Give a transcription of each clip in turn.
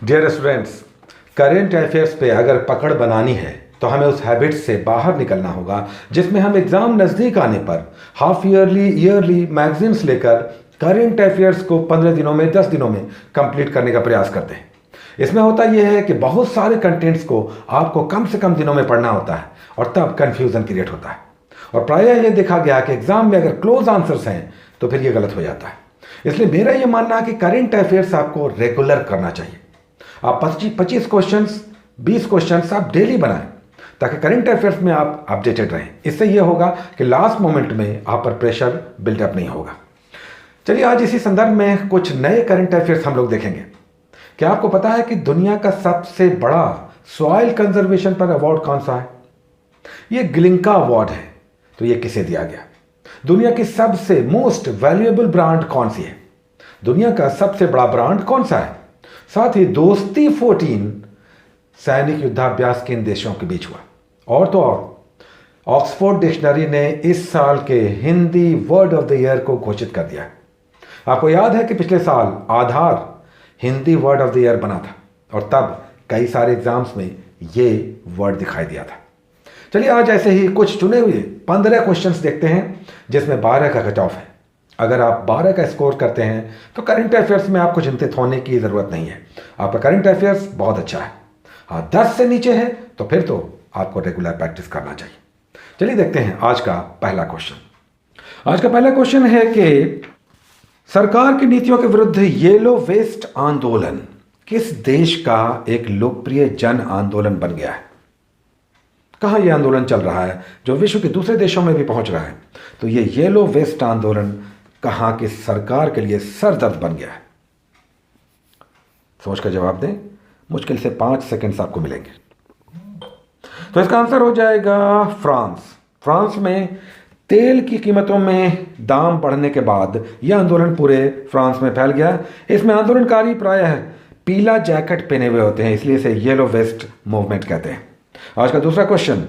Dear students, current affairs पे अगर पकड़ बनानी है तो हमें उस हैबिट से बाहर निकलना होगा जिसमें हम एग्जाम नज़दीक आने पर हाफ ईयरली ईयरली मैगजीन्स लेकर करेंट अफेयर्स को 15 दिनों में 10 दिनों में कंप्लीट करने का प्रयास करते हैं। इसमें होता यह है कि बहुत सारे कंटेंट्स को आपको कम से कम दिनों में पढ़ना होता है और तब कन्फ्यूज़न क्रिएट होता है। और प्रायः ये देखा गया कि एग्जाम में अगर क्लोज आंसर्स हैं तो फिर ये गलत हो जाता है। इसलिए मेरा ये मानना है कि करेंट अफेयर्स आपको रेगुलर करना चाहिए। आप 25 क्वेश्चंस 20 क्वेश्चंस आप डेली बनाएं ताकि करंट अफेयर्स में आप अपडेटेड रहें। इससे यह होगा कि लास्ट मोमेंट में आप पर प्रेशर बिल्डअप नहीं होगा। चलिए आज इसी संदर्भ में कुछ नए करंट अफेयर्स हम लोग देखेंगे। क्या आपको पता है कि दुनिया का सबसे बड़ा सॉइल कंजर्वेशन पर अवार्ड कौन सा है? ये ग्लिंका अवार्ड है। तो ये किसे दिया गया? दुनिया की सबसे मोस्ट वैल्यूएबल ब्रांड कौन सी है? दुनिया का सबसे बड़ा ब्रांड कौन सा है? साथ ही दोस्ती 14 सैनिक युद्धाभ्यास किन देशों के बीच हुआ? और तो और ऑक्सफोर्ड डिक्शनरी ने इस साल के Hindi word of the year को घोषित कर दिया है। आपको याद है कि पिछले साल Aadhaar Hindi word of the year बना था और तब कई सारे एग्जाम्स में ये वर्ड दिखाई दिया था। चलिए आज ऐसे ही कुछ चुने हुए 15 क्वेश्चंस देखते हैं जिसमें 12 का कट ऑफ है। अगर आप 12 का स्कोर करते हैं तो करंट अफेयर्स में आपको चिंतित होने की ज़रूरत नहीं है। आपका करंट अफेयर्स बहुत अच्छा है। हाँ, 10 से नीचे है तो फिर तो आपको रेगुलर प्रैक्टिस करना चाहिए। चलिए देखते हैं आज का पहला क्वेश्चन। आज का पहला क्वेश्चन है कि सरकार की नीतियों के विरुद्ध येलो वेस्ट आंदोलन किस देश का एक लोकप्रिय जन आंदोलन बन गया है? कहाँ यह आंदोलन चल रहा है जो विश्व के दूसरे देशों में भी पहुंच रहा है? तो ये येलो वेस्ट आंदोलन कहाँ की सरकार के लिए सरदर्द बन गया है? सोच कर जवाब दें। मुश्किल से 5 सेकंड्स आपको मिलेंगे। तो इसका आंसर हो जाएगा फ्रांस। फ्रांस में तेल की कीमतों में दाम बढ़ने के बाद यह आंदोलन पूरे फ्रांस में फैल गया। इसमें आंदोलनकारी प्रायः पीला जैकेट पहने हुए होते हैं, इसलिए इसे येलो वेस्ट मूवमेंट कहते हैं। आज का दूसरा क्वेश्चन।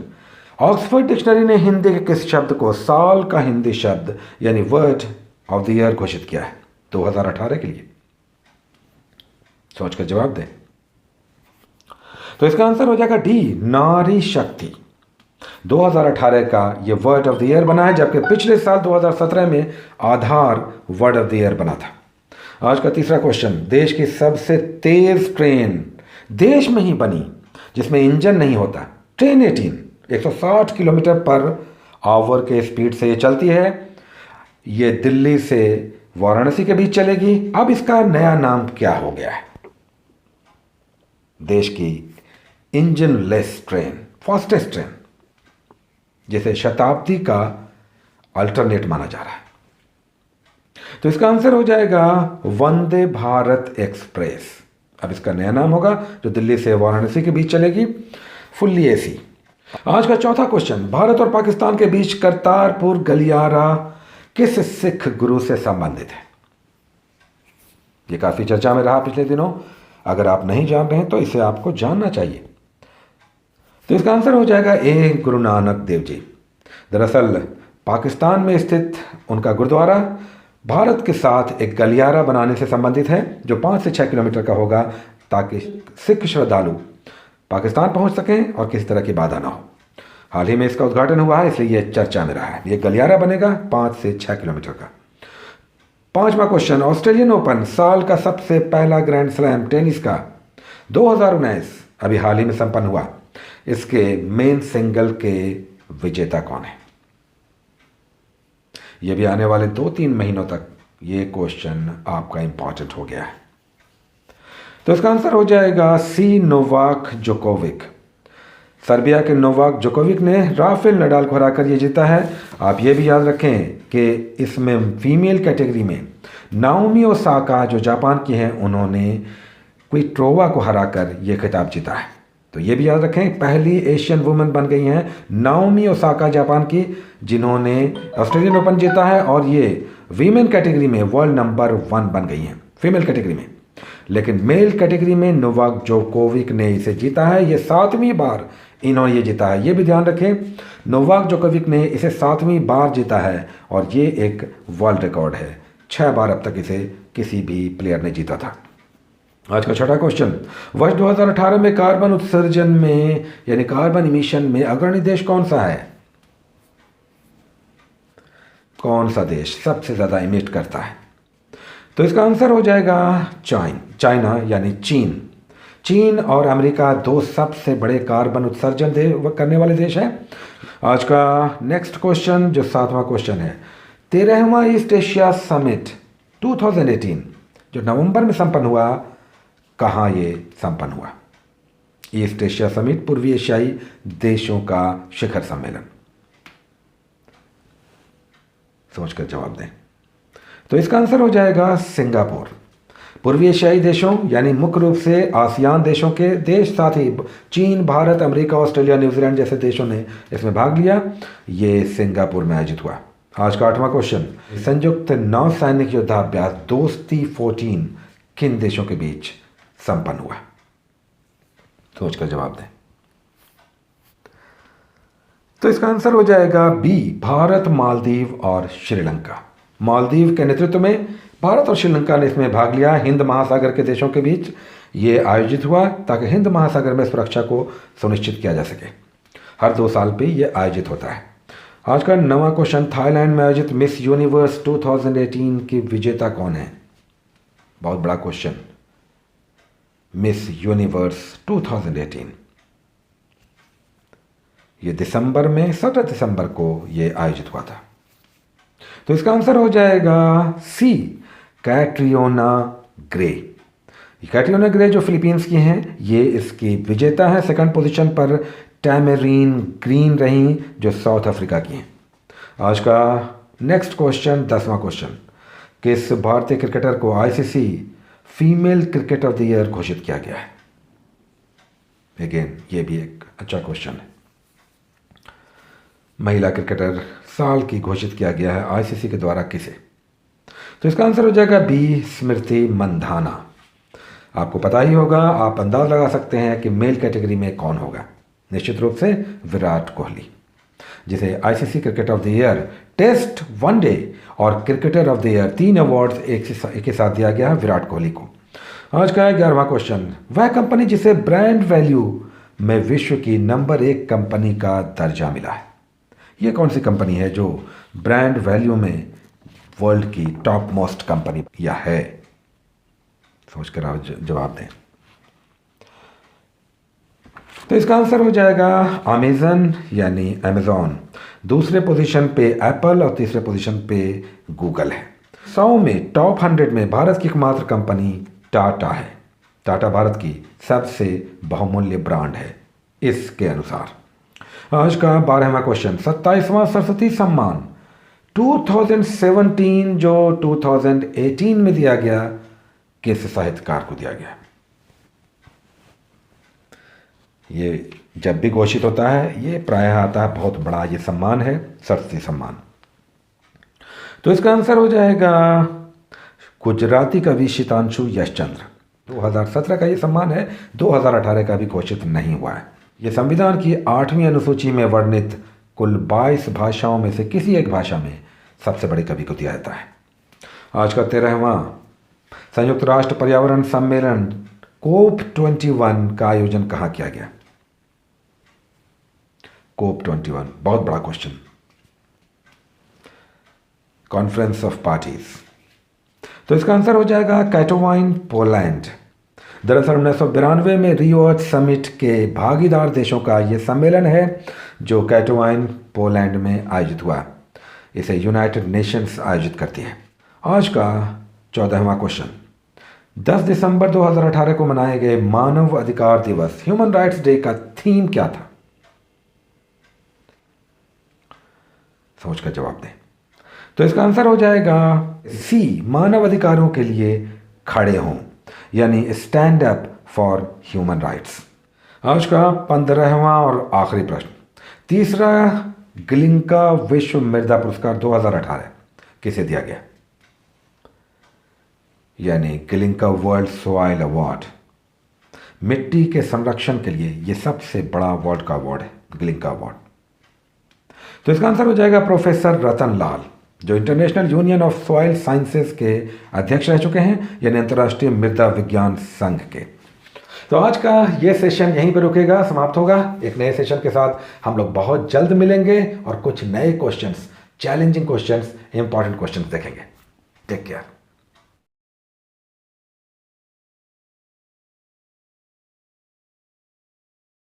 ऑक्सफोर्ड डिक्शनरी ने हिंदी के किस शब्द को साल का हिंदी शब्द यानी वर्ड ऑफ द ईयर घोषित किया है 2018 के लिए? सोचकर जवाब दें। तो इसका आंसर हो जाएगा डी, नारी शक्ति। 2018 का यह वर्ड ऑफ द ईयर बना है, जबकि पिछले साल 2017 में आधार वर्ड ऑफ द ईयर बना था। आज का तीसरा क्वेश्चन। देश की सबसे तेज ट्रेन देश में ही बनी जिसमें इंजन नहीं होता, ट्रेन 18 160 किलोमीटर पर आवर के स्पीड से ये चलती है। ये दिल्ली से वाराणसी के बीच चलेगी। अब इसका नया नाम क्या हो गया है? देश की engine less train, fastest train, जिसे शताब्दी का अल्टरनेट माना जा रहा है। तो इसका आंसर हो जाएगा वंदे भारत एक्सप्रेस। अब इसका नया नाम होगा जो दिल्ली से वाराणसी के बीच चलेगी, फुल्ली एसी। आज का चौथा क्वेश्चन। भारत और पाकिस्तान के बीच करतारपुर गलियारा किस सिख गुरु से संबंधित है? ये काफी चर्चा में रहा पिछले दिनों। अगर आप नहीं जान रहे हैं तो इसे आपको जानना चाहिए। तो इसका आंसर हो जाएगा ए, गुरु नानक देव जी। दरअसल पाकिस्तान में स्थित उनका गुरुद्वारा भारत के साथ एक गलियारा बनाने से संबंधित है जो 5 से 6 किलोमीटर का होगा, ताकि सिख श्रद्धालु पाकिस्तान पहुंच सकें और किसी तरह की बाधा ना हो। हाल ही में इसका उद्घाटन हुआ है, इसलिए यह चर्चा में रहा है। यह गलियारा बनेगा 5 से 6 किलोमीटर का। पांचवा क्वेश्चन। ऑस्ट्रेलियन ओपन साल का सबसे पहला ग्रैंड स्लैम टेनिस का 2019 अभी हाल ही में संपन्न हुआ। इसके मेन सिंगल के विजेता कौन है? यह भी आने वाले 2-3 महीनों तक ये क्वेश्चन आपका इंपॉर्टेंट हो गया है। तो इसका आंसर हो जाएगा सी, नोवाक जोकोविक। सर्बिया के नोवाक जोकोविक ने राफेल नडाल को हराकर ये जीता है। आप ये भी याद रखें कि इसमें फीमेल कैटेगरी में नाओमी ओसाका जो जापान की हैं, उन्होंने क्विटोवा को हराकर ये खिताब जीता है। तो ये भी याद रखें, पहली एशियन वुमेन बन गई हैं नाओमी ओसाका जापान की, जिन्होंने ऑस्ट्रेलियन ओपन जीता है और ये वीमेन कैटेगरी में वर्ल्ड नंबर 1 बन गई हैं फीमेल कैटेगरी में। लेकिन मेल कैटेगरी में नोवाक जोकोविक ने इसे जीता है। ये 7वीं बार इन्होंने ये जीता है। ये भी ध्यान रखें, नोवाक जोकोविक ने इसे 7वीं बार जीता है और ये एक वर्ल्ड रिकॉर्ड है। 6 बार अब तक इसे किसी भी प्लेयर ने जीता था। आज का छठा क्वेश्चन, वर्ष 2018 में कार्बन उत्सर्जन में यानी कार्बन इमिशन में अग्रणी देश कौन सा है? कौन सा देश सबसे ज़्यादा इमिट करता है? तो इसका आंसर हो जाएगा चाइना यानी चीन। चीन और अमेरिका दो सबसे बड़े कार्बन उत्सर्जन करने वाले देश हैं। आज का नेक्स्ट क्वेश्चन जो सातवां क्वेश्चन है, 13वां ईस्ट एशिया समिट 2018 जो नवंबर में संपन्न हुआ, कहाँ ये संपन्न हुआ? ईस्ट एशिया समिट पूर्वी एशियाई देशों का शिखर सम्मेलन। सोचकर जवाब दें। तो इसका आंसर हो जाएगा सिंगापुर। पूर्वी एशियाई देशों यानी मुख्य रूप से आसियान देशों के देश, साथ ही चीन, भारत, अमेरिका, ऑस्ट्रेलिया, न्यूजीलैंड जैसे देशों ने इसमें भाग लिया। ये सिंगापुर में आयोजित हुआ। आज का आठवां क्वेश्चन, संयुक्त नौसैनिक युद्धाभ्यास दोस्ती 14 किन देशों के बीच संपन्न हुआ? सोचकर जवाब दें। तो इसका आंसर हो जाएगा बी, भारत, मालदीव और श्रीलंका। मालदीव के नेतृत्व में भारत और श्रीलंका ने इसमें भाग लिया। हिंद महासागर के देशों के बीच ये आयोजित हुआ ताकि हिंद महासागर में सुरक्षा को सुनिश्चित किया जा सके। हर 2 साल पे ये आयोजित होता है। आज का 9वां क्वेश्चन, थाईलैंड में आयोजित मिस यूनिवर्स 2018 की विजेता कौन है? बहुत बड़ा क्वेश्चन। मिस यूनिवर्स 2018 ये दिसंबर में 17 दिसंबर को ये आयोजित हुआ था। तो इसका आंसर हो जाएगा सी, कैट्रियोना ग्रे। कैट्रियोना ग्रे जो फिलीपींस की हैं, ये इसकी विजेता है। सेकंड पोजीशन पर टैमरीन ग्रीन रही जो साउथ अफ्रीका की हैं। आज का नेक्स्ट क्वेश्चन, 10वां क्वेश्चन, किस भारतीय क्रिकेटर को ICC female cricketer of the year घोषित किया गया है? अगेन ये भी एक अच्छा क्वेश्चन है। महिला क्रिकेटर साल की घोषित किया गया है आईसीसी के द्वारा किसे? तो इसका आंसर हो जाएगा बी, स्मृति मंधाना। आपको पता ही होगा, आप अंदाज लगा सकते हैं कि मेल कैटेगरी में कौन होगा। निश्चित रूप से विराट कोहली, जिसे ICC cricketer of the year, test, one day और cricketer of the year 3 awards एक के साथ दिया गया है विराट कोहली को। आज का 11वां क्वेश्चन, वह कंपनी जिसे ब्रांड वैल्यू में विश्व की नंबर 1 कंपनी का दर्जा मिला है, ये कौन सी कंपनी है जो ब्रांड वैल्यू में वर्ल्ड की टॉप मोस्ट कंपनी या है? सोचकर आप जवाब दें। तो इसका आंसर हो जाएगा अमेजन यानी अमेजॉन। दूसरे पोजीशन पे एप्पल और तीसरे पोजीशन पे गूगल है। 100 में टॉप 100 में भारत की एकमात्र कंपनी टाटा है। टाटा भारत की सबसे बहुमूल्य ब्रांड है इसके अनुसार। आज का 12वां क्वेश्चन, 27वां सरस्वती सम्मान 2017 जो 2018 में दिया गया, किस साहित्यकार को दिया गया? ये जब भी घोषित होता है ये प्रायः आता है, बहुत बड़ा ये सम्मान है, सरस्वती सम्मान। तो इसका आंसर हो जाएगा गुजराती कवि शीतांशु यशचंद्र। 2017 का ये सम्मान है, 2018 का भी घोषित नहीं हुआ है। ये संविधान की 8वीं अनुसूची में वर्णित कुल 22 भाषाओं में से किसी एक भाषा में सबसे बड़े कवि को दिया जाता है। आज का 13वां संयुक्त राष्ट्र पर्यावरण सम्मेलन कोप 21 का आयोजन कहाँ किया गया? कोप 21 बहुत बड़ा क्वेश्चन। Conference of parties. तो इसका आंसर हो जाएगा कैटोवाइन, पोलैंड। दरअसल 1992 में रियो अर्थ समिट के भागीदार देशों का यह सम्मेलन है जो कैटोवाइन, पोलैंड में आयोजित हुआ। इसे यूनाइटेड नेशंस आयोजित करती है। आज का 14वां क्वेश्चन, 10 दिसंबर 2018 को मनाए गए मानव अधिकार दिवस, ह्यूमन राइट्स डे का थीम क्या था? सोचकर जवाब दें। तो इसका आंसर हो जाएगा सी, मानव अधिकारों के लिए खड़े हों, यानी stand up for human rights. आज का 15वां और आखिरी प्रश्न, तीसरा गिलिंका विश्व मृदा पुरस्कार 2018 किसे दिया गया? यानी गिलिंका वर्ल्ड सॉइल अवार्ड। मिट्टी के संरक्षण के लिए यह सबसे बड़ा वर्ल्ड का अवार्ड है, गिलिंका अवार्ड। तो इसका आंसर हो जाएगा प्रोफेसर रतन लाल। जो international union of soil sciences के अध्यक्ष रह चुके हैं, यानी अंतर्राष्ट्रीय मृदा विज्ञान संघ के। तो आज का ये सेशन यहीं पर रुकेगा, समाप्त होगा। एक नए सेशन के साथ हम लोग बहुत जल्द मिलेंगे और कुछ नए questions, challenging questions, important questions देखेंगे। Take care.